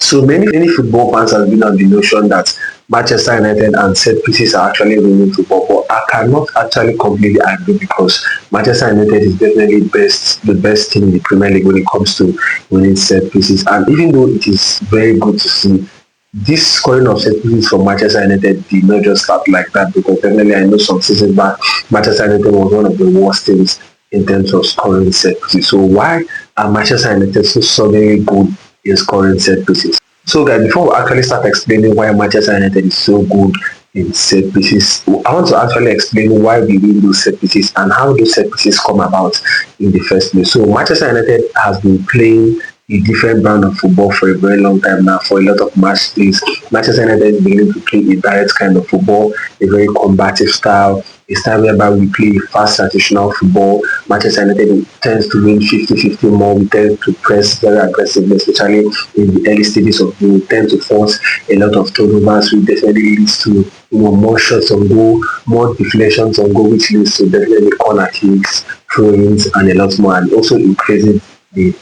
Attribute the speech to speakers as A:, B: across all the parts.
A: So many football fans have been on the notion that Manchester United and set pieces are actually winning football, but I cannot actually completely agree because Manchester United is definitely the best team in the Premier League when it comes to winning set pieces. And even though it is very good to see this scoring of set pieces for Manchester United did not just start like that because definitely I know some seasons back Manchester United was one of the worst teams in terms of scoring set pieces. So why are Manchester United so suddenly good in scoring set pieces? So guys, before we actually start explaining why Manchester United is so good in set pieces, I want to actually explain why we win those set pieces and how those set pieces come about in the first place. So Manchester United has been playing a different brand of football for a very long time now. For a lot of match days, Manchester United is beginning to play a direct kind of football, a very combative style, a style whereby we play fast traditional football. Manchester United tends to win 50-50 more. We tend to press very aggressively, especially in the early stages of game. We tend to force a lot of turnovers, which definitely leads to more shots on goal, more deflections on goal, which leads to definitely corner kicks, throw-ins, and a lot more, and also increasing the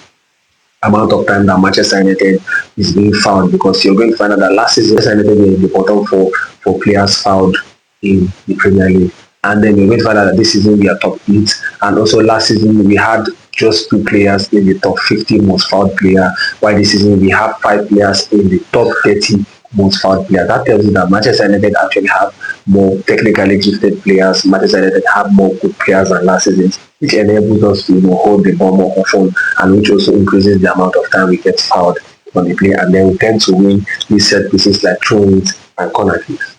A: amount of time that Manchester United is being fouled, because you're going to find out that last season Manchester United were in the bottom for players fouled in the Premier League. And then you're going to find out that this season we are top 8. And also last season we had just 2 players in the top 50 most fouled player, while this season we have 5 players in the top 30 most fouled player. That tells you that Manchester United actually have more technically gifted players. Manchester United have more good players than last season, which enables us to hold the ball more often, and which also increases the amount of time we get fouled on the play, and then we tend to win these set pieces like throw-ins and corner kicks.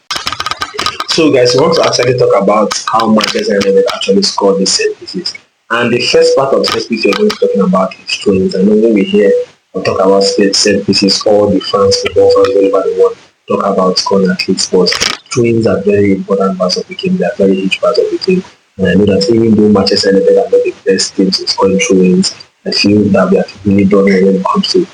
A: So guys, we want to actually talk about how Manchester United actually scored these set pieces. And the first part of set pieces we're going to be talking about is throw-ins. I know when we hear or talk about set pieces, all the fans, football fans all over the world talk about corner kicks, but throw-ins are very important parts of the game. They are very huge part of the game. And I know that even though Manchester United are not the best teams in scoring throw-ins, I feel that we have really done well when it comes to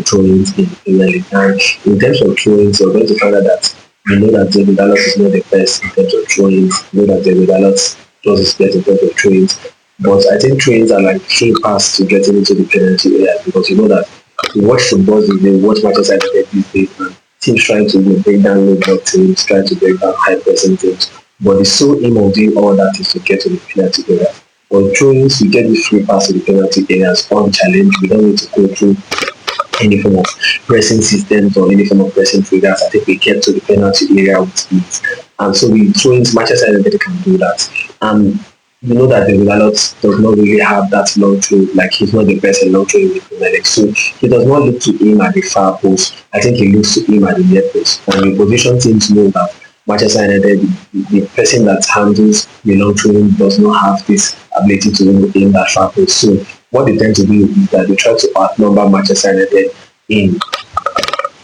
A: throw-ins in the Premier League. And in terms of throw-ins, you're going to find out that we know that David Dallas is not the best in terms of throw-ins. We know that David Dallas does his best in terms of throw-ins. But I think throw-ins are like free pass to getting into the penalty area, because you know that you watch football these days, watch Manchester United these days, and teams trying to break down low block teams, trying to break down high pressing teams. But the sole aim of doing all that is to get to the penalty area. But throw-ins, we get the free pass to the penalty areas unchallenged. We don't need to go through any form of pressing systems or any form of pressing triggers. I think we get to the penalty area with ease. And so we throw-ins, Manchester United can do that. And you know that the Dalot does not really have that long throw, like he's not the best in long throw in the Premier League. So he does not look to aim at the far post. I think he looks to aim at the near post. And the position teams know that Manchester United, the person that handles the long throw does not have this ability to aim that far post. So what they tend to do is that they try to outnumber Manchester United in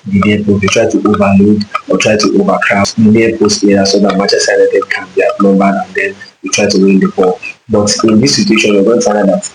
A: the near post. They try to overload or try to overcrowd the near post area so that Manchester United can be outnumbered, and then we try to win the ball. But in this situation, you're going to find out that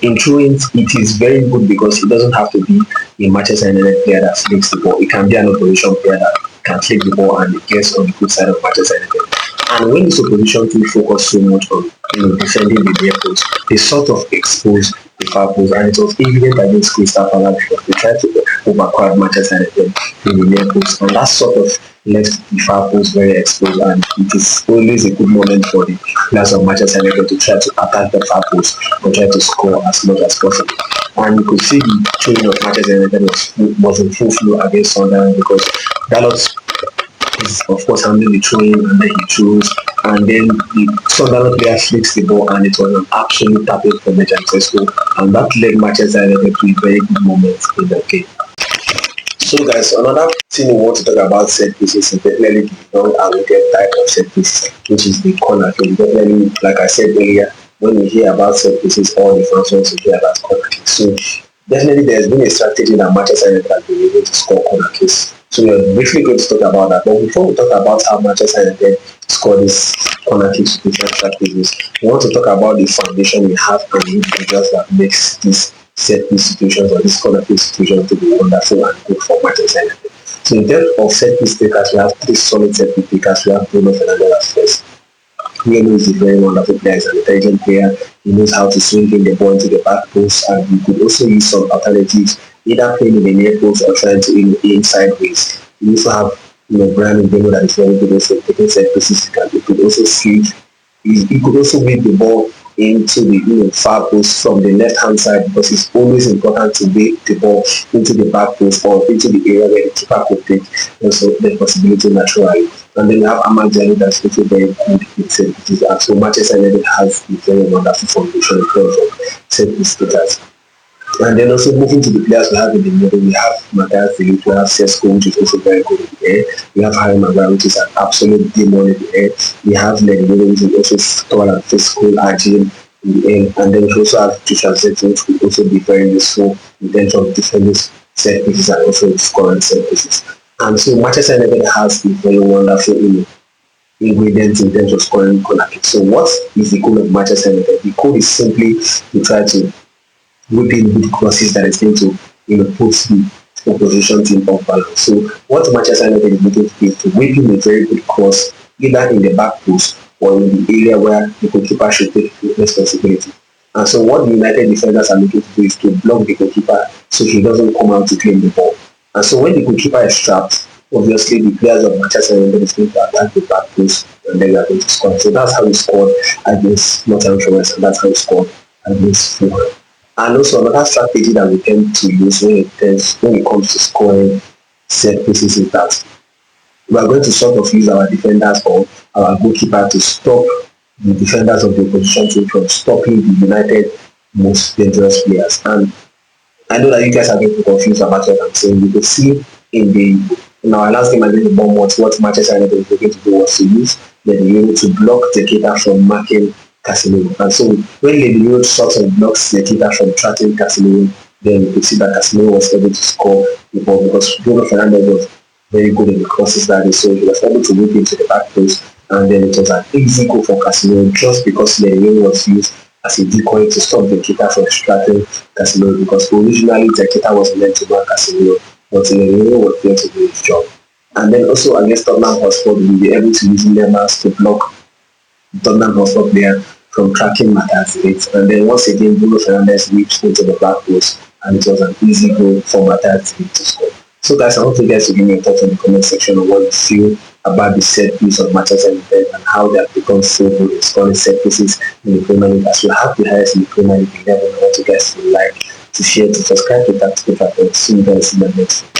A: in throw-ins, it is very good because it doesn't have to be a Manchester United player that flicks the ball. It can be an opposition player that can flick the ball and it gets on the good side of Manchester United. And when this opposition team focus so much on defending the near post, they sort of expose the far post, and it was evident against Crystal Palace because they tried to overcrowd Manchester United in the near post, and that sort of left the far post very exposed, and it is always a good moment for the players of Manchester United to try to attack the far post or try to score as much as possible. And you could see the training of Manchester United was in full flow against Sunderland, because Dalot is of course handling the throwing, and then he throws, and then the Sunderland player flicks the ball, and it was an absolute tapping from Mejancesko, and that led Manchester United to a very good moment in the game. So guys, another thing we want to talk about set pieces is definitely the non-awaited type of set pieces, which is the corner kick. Definitely, like I said earlier, when we hear about set pieces, all the fans want to hear about corner kicks. So definitely there's been a strategy that Manchester United has been able to score corner kicks. So we're briefly going to talk about that. But before we talk about how Manchester United score these corner kicks with different strategies, we want to talk about the foundation we have and the individuals that makes these set piece situations or these corner kick situations to be wonderful and good for Manchester United. So in terms of set piece takers, we have 3 solid set piece takers. We have Bruno Fernandes first. Bruno is a very wonderful player. He's an intelligent player. He knows how to swing in the ball into the back post, and he could also use some alternatives either playing in the near post or trying to aim sideways. You also have Brian Mbemo that is very good also taking set pieces. He could also sleep. He could also whip the ball into the far post from the left hand side because it's always important to whip the ball into the back post or into the area where the keeper could take also the possibility naturally. And then you have Ahmad Diallo that's also very good in set pieces. And so Manchester United has a very wonderful foundation in terms of set piece takers. And then also moving to the players we have in the middle, we have Matthias Phillips, we have Sesko, which is also very good in the air. We have Harry Maguire, which is an absolute demon in the air. We have Lenny Miller, which is also tall and physical, agile in the air. And then we also have Joshua Zexi, which could also be very useful in terms of defending set pieces and also scoring set pieces. And so Manchester United has a very wonderful ingredients in terms of scoring corner kicks. So what is the goal of Manchester United? The goal is simply to try to whipping good crosses that is going to put the opposition team off balance. So what Manchester United is looking to do is to whip in a very good cross either in the back post or in the area where the goalkeeper should take responsibility. And so what the United defenders are looking to do is to block the goalkeeper so he doesn't come out to claim the ball. And so when the goalkeeper is trapped, obviously the players of Manchester United is going to attack the back post and then they are going to score. So that's how we scored against Nottingham Forest and that's how we scored against Fulham. And also another strategy that we tend to use when it comes to scoring set pieces is that we are going to sort of use our defenders or our goalkeeper to stop the defenders of the opposition team from stopping the United most dangerous players. And I know that you guys are getting confused about what I'm saying. You could see in our last game against the Bournemouth, what Manchester United was looking to do was to use the Euro to block the Keita from marking Casemiro. And so when Leonardo sort of blocks the keeper from tracking Casemiro, then you could see that Casemiro was able to score the ball because Bruno Fernandes was very good in the crosses that day, so he was able to whip into the back post, and then it was an easy goal for Casemiro just because Leonardo was used as a decoy to stop the keeper from tracking Casemiro because originally the keeper was meant to mark Casemiro, but Leonardo was there to do his job. And then also against Tottenham Hotspur, we will be able to use Lemans to block Tottenham Hotspur player from tracking Matthias Phillips. And then once again, Bruno Fernandes reached into the back post and it was an easy goal for Matthias Phillips to score. So guys, I want you guys to give me your thoughts in the comment section on what you feel about the set piece of Manchester United and how they have become so good in scoring set pieces in the Premier League. As we have the highest in the Premier League, I want you guys to like, to share, to subscribe to Tactical Trafford. See you guys in the next video.